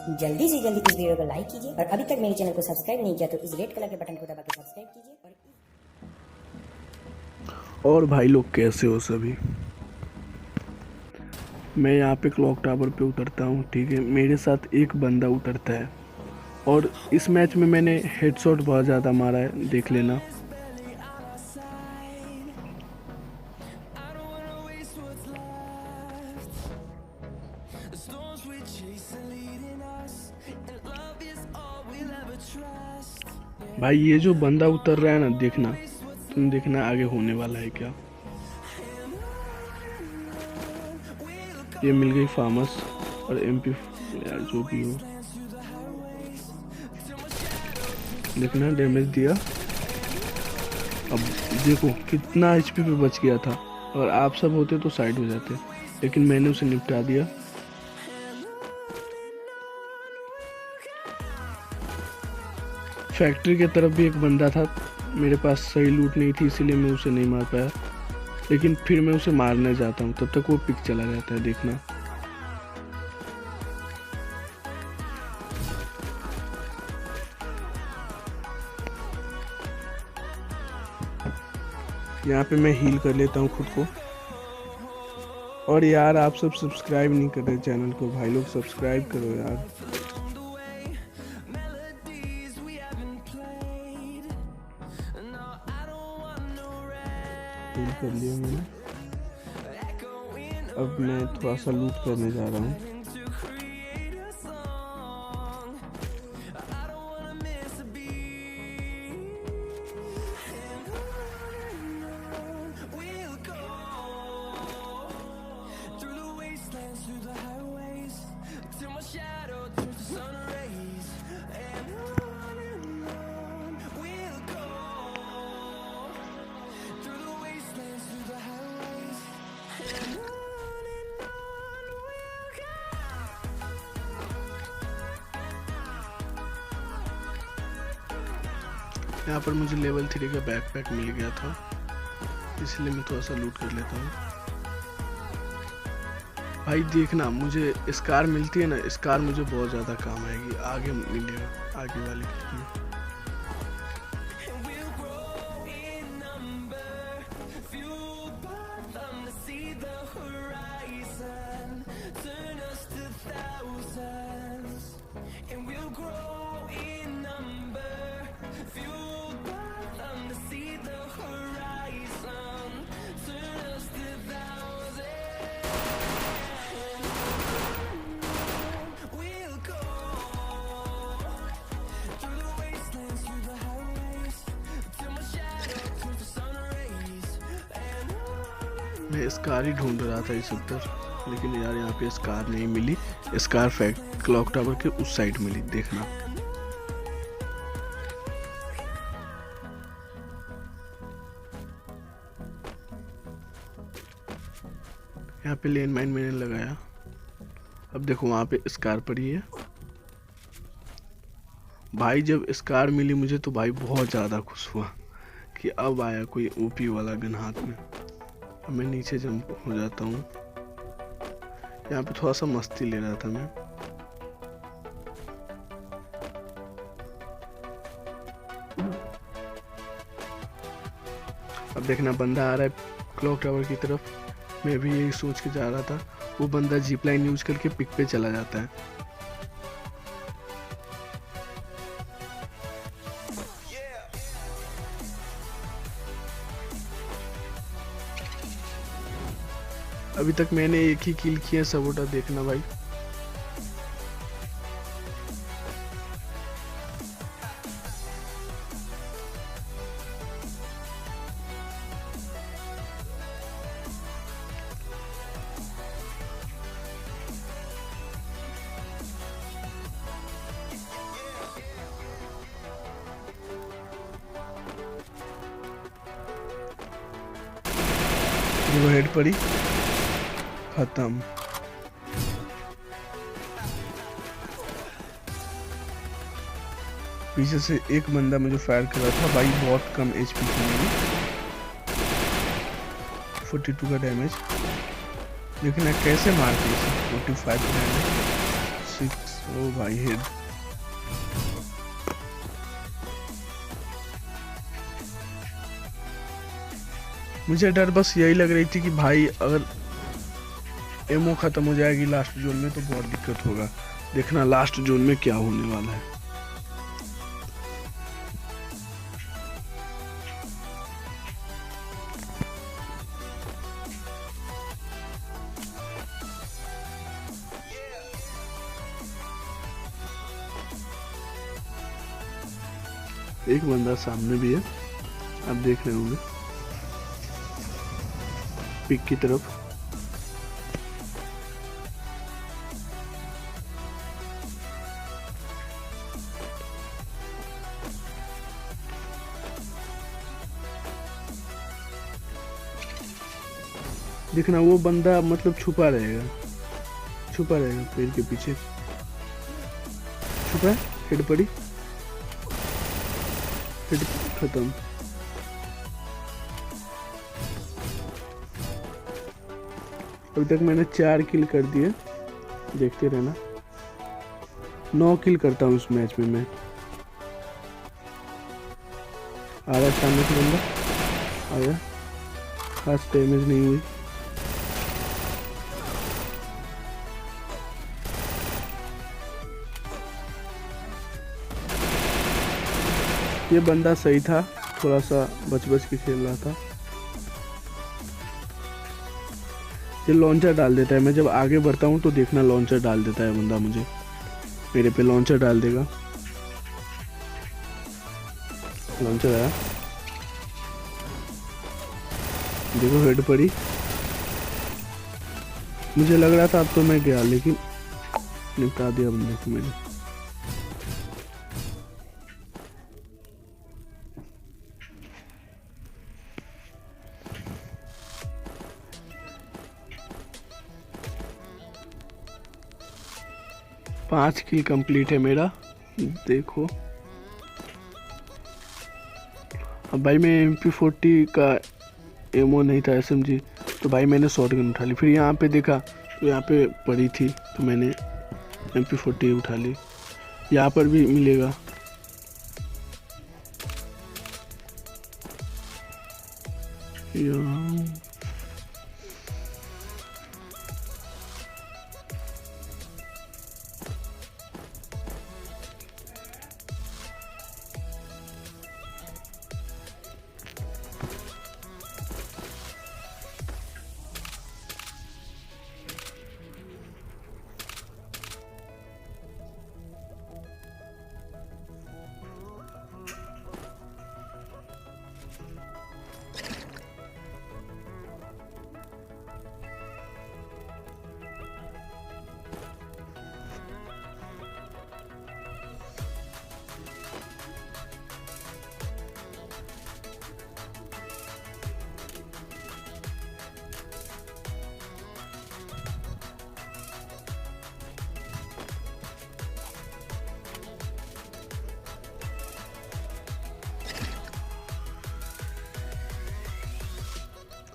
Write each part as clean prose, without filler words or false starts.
जल्दी से जल्दी इस वीडियो को लाइक कीजिए और अभी तक मेरे चैनल को सब्सक्राइब नहीं किया तो इस रेड कलर के बटन को दबा के सब्सक्राइब कीजिए। और भाई लोग कैसे हो सभी। मैं यहाँ पे क्लॉक टावर पे उतरता हूँ, ठीक है। मेरे साथ एक बंदा उतरता है और इस मैच में मैंने हेडशॉट बहुत ज़्यादा मारा है, देख लेना। भाई ये जो बंदा उतर रहा है ना, देखना, तुम देखना आगे होने वाला है क्या। ये मिल गई फार्मस और एमपी, यार जो भी हो, देखना डैमेज दिया। अब देखो कितना एचपी पे बच गया था, और आप सब होते तो साइड हो जाते, लेकिन मैंने उसे निपटा दिया। फैक्ट्री के तरफ भी एक बंदा था, मेरे पास सही लूट नहीं थी इसीलिए मैं उसे नहीं मार पाया, लेकिन फिर मैं उसे मारने जाता हूँ तब तक वो पिक चला जाता है, देखना। यहाँ पे मैं हील कर लेता हूँ खुद को। और यार आप सब सब्सक्राइब नहीं कर रहे चैनल को, भाई लोग सब्सक्राइब करो यार। हील कर लिया मैंने, अब मैं थोड़ा सा लूट करने जा रहा हूँ। यहाँ पर मुझे लेवल 3 का बैकपैक मिल गया था, इसलिए मैं थोड़ा सा लूट कर लेता हूँ। भाई देखना, मुझे स्कार मिलती है ना, स्कार मुझे बहुत ज़्यादा काम आएगी, आगे मिलेगा आगे वाले में। मैं स्कार ही ढूंढ रहा था इस उधर, लेकिन यार यहाँ पे स्कार नहीं मिली। स्कार फैक्ट क्लॉक टावर के उस साइड मिली, देखना। यहाँ पे लेन माइन मैंने लगाया, अब देखो वहाँ पे स्कार पड़ी है। भाई जब स्कार मिली मुझे तो भाई बहुत ज़्यादा खुश हुआ कि अब आया कोई ओपी वाला गन हाथ में। अब मैं नीचे जंप हो जाता हूँ, यहाँ पे थोड़ा सा मस्ती ले रहा था मैं। अब देखना बंदा आ रहा है क्लॉक टावर की तरफ, मैं भी यही सोच के जा रहा था। वो बंदा जीप लाइन यूज करके पिक पे चला जाता है। अभी तक मैंने एक ही किल किया, सबोटा, देखना भाई। वो हेड पड़ी, खत्म। पीछे से एक बंदा मुझे फायर कर रहा था, भाई बहुत कम एचपी थी मेरी, 42 का डैमेज, लेकिन मैं कैसे मार दी इसे। 45 का डैमेज, 6 ओ भाई हेड। मुझे डर बस यही लग रही थी कि भाई अगर एमओ खत्म हो जाएगी लास्ट जोन में तो बहुत दिक्कत होगा। देखना लास्ट जोन में क्या होने वाला है। एक बंदा सामने भी है, आप देख रहे होंगे पिक की तरफ। देखना वो बंदा मतलब छुपा रहेगा पेड़ के पीछे छुपा है। हेड पड़ी, हेड खत्म। अभी तक मैंने 4 किल कर दिए, देखते रहना। 9 किल करता हूँ इस मैच में मैं। आ रहा सामने से बंदा, आया, खास डैमेज नहीं हुई। ये बंदा सही था, थोड़ा सा बच के खेल रहा था। ये लॉन्चर डाल देता है, मैं जब आगे बढ़ता हूँ तो देखना लॉन्चर डाल देता है बंदा, मुझे मेरे पे लॉन्चर डाल देगा। लॉन्चर आया, देखो हेड पड़ी। मुझे लग रहा था अब तो मैं गया, लेकिन निपटा दिया बंदे को मैंने। पाँच किल कंप्लीट है मेरा, देखो। अब भाई मैं MP40 का एमओ नहीं था, SMG, तो भाई मैंने शॉटगन उठा ली। फिर यहाँ पे देखा तो यहाँ पे पड़ी थी तो मैंने MP40 उठा ली। यहाँ पर भी मिलेगा। यहाँ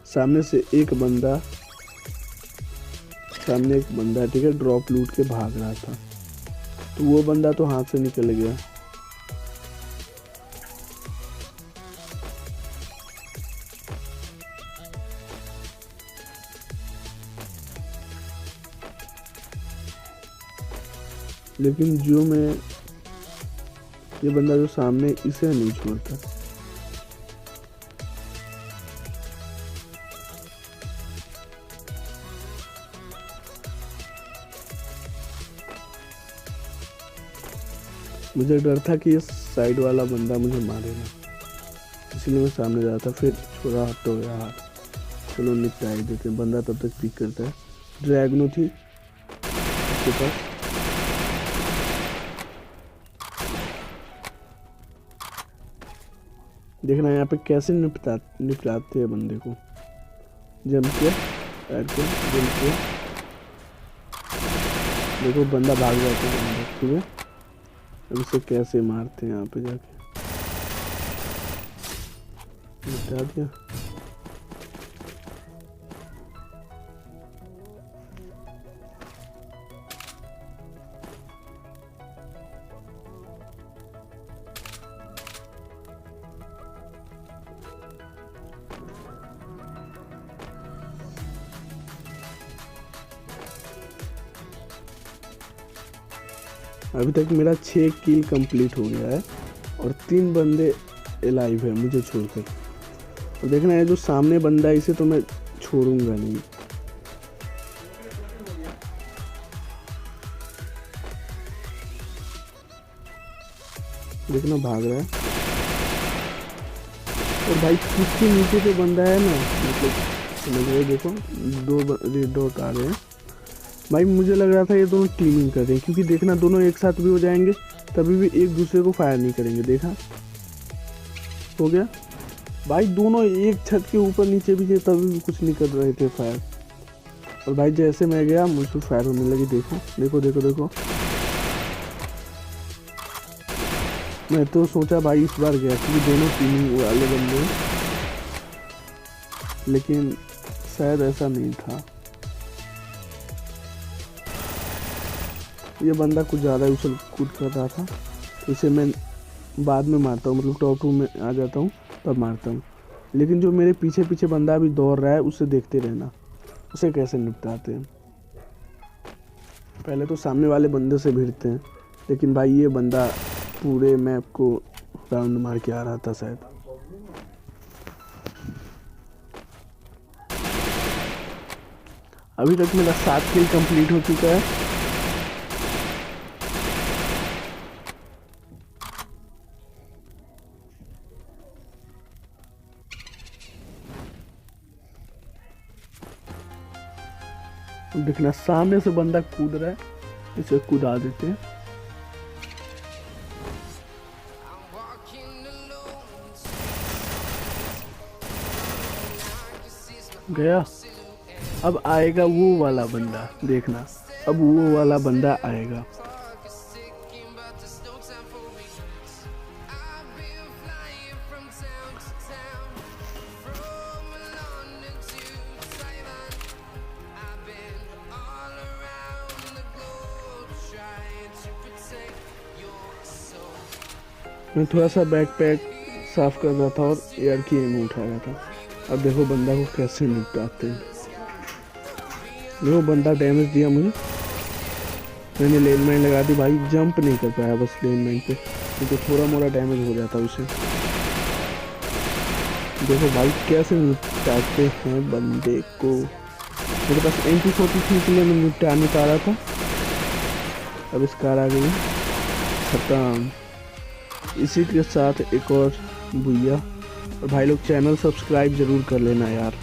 सामने से एक बंदा, ठीक है, ड्रॉप लूट के भाग रहा था, तो वो बंदा तो हाथ से निकल गया। लेकिन जो मैं, ये बंदा जो सामने, इसे नहीं छोड़ता। मुझे डर था कि ये साइड वाला बंदा मुझे मारेगा, इसलिए मैं सामने जा रहा था। फिर छोड़ा, हटो यार, चलो निपटा ही देते हैं। बंदा तब तक पिक करता है। ड्रैगनो थी उसके पास। देखना यहाँ पे कैसे निपटाते हैं बंदे को। जंप किया, जंप किया, देखो बंदा भाग जाता है, ठीक है। अब इसे कैसे मारते हैं यहाँ पे जाके, निपटा दिया। अभी तक मेरा 6 किल कंप्लीट हो गया है और 3 बंदे अलाइव है मुझे छोड़कर। और देखना है जो सामने बंदा है इसे तो मैं छोड़ूंगा नहीं। देखना भाग रहा है। और भाई किसके नीचे पे बंदा है ना, मतलब समझ रहे, देखो 2 रेड डॉट आ रहे हैं। भाई मुझे लग रहा था ये दोनों टीमिंग कर रहे हैं, क्योंकि देखना दोनों एक साथ भी हो जाएंगे तभी भी एक दूसरे को फायर नहीं करेंगे। देखा हो गया भाई, दोनों एक छत के ऊपर नीचे भी थे तभी भी कुछ नहीं कर रहे थे फायर। और भाई जैसे मैं गया मुझको फायर होने लगी। देखो देखो देखो देखो, मैं तो सोचा भाई इस बार गया क्योंकि दोनों टीमिंग वाले बंदे, लेकिन शायद ऐसा नहीं था। ये बंदा कुछ ज़्यादा उछल कूद कर रहा था, इसे मैं बाद में मारता हूँ, मतलब टॉप 2 में आ जाता हूँ तब मारता हूँ। लेकिन जो मेरे पीछे पीछे बंदा अभी दौड़ रहा है उसे देखते रहना, उसे कैसे निपटाते हैं। पहले तो सामने वाले बंदे से भिड़ते हैं, लेकिन भाई ये बंदा पूरे मैप को राउंड मार के आ रहा था शायद। अभी तक मेरा 7 किल कंप्लीट हो चुका है। देखना सामने से बंदा कूद रहा है, इसे कूदा देते हैं। गया। अब आएगा वो वाला बंदा, देखना अब वो वाला बंदा आएगा। मैं थोड़ा सा बैकपैक साफ कर रहा था और एयर की एम उठा रहा था। अब देखो बंदा को कैसे निपटाते हैं। देखो बंदा डैमेज दिया मुझे, मैंने लैंडमाइन लगा दी। भाई जंप नहीं कर पाया बस लैंडमाइन पे, क्योंकि थोड़ा मोड़ा डैमेज हो जाता उसे। देखो भाई कैसे निपटाते हैं बंदे को। मेरे पास MP43 के लिए मैं निपटा नहीं पा रहा था। अब इस कार आ गई, खत्म। इसी के साथ एक और भैया। और भाई लोग चैनल सब्सक्राइब जरूर कर लेना यार।